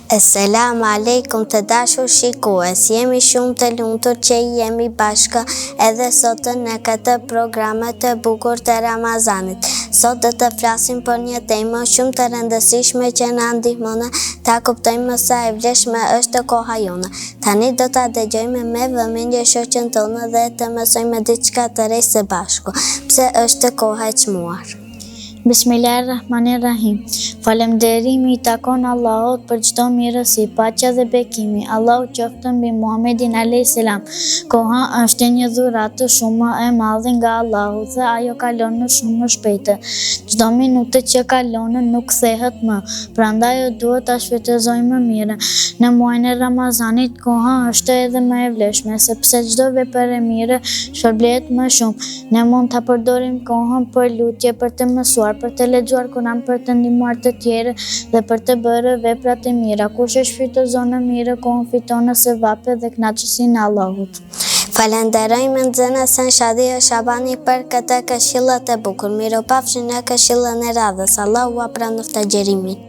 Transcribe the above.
Selam aleikum të dashur shikues, jemi shumë të lumtur që jemi bashkë edhe sot në këtë program të bukur të Ramazanit. Sot do të flasim për një temë shumë të rëndësishme që na ndihmon ta kuptojmë sa e vlefshme është koha jone. Tani do ta dëgjojmë me vëmendje shoqën tonë dhe të mësojmë diçka të re së bashku. Pse është koha e çmuar? Bismillahirrahmanirrahim. Falemnderimi i takon Allahut për çdo mirësi, paqja dhe bekimi. Allahu qoftë mbi Muhamedin a.s. Koha është një dhuratë shumë e madhe nga Allahu dhe ajo kalon shumë më shpejt. Çdo minutë që kalon nuk kthehet më, prandaj duhet ta shfrytëzojmë mirë. Në muajin e Ramazanit koha është edhe më e vlefshme, sepse çdo vepër e mirë shpërblet më shumë. Ne mund ta përdorim kohën për lutje, për të mësuar, për të lexuar Kur'an, për të ndihmuar të tjerë dhe për të bërë vepra të mira. Kush e shfrytëzon mirë kohën fiton sevapë dhe kënaqësinë e Allahut. Falenderojmë nxënësen Shadia Shabani për këtë këshill të bukur. Miropafshim në këshillën e radhës. Allahu pranon të xherimin.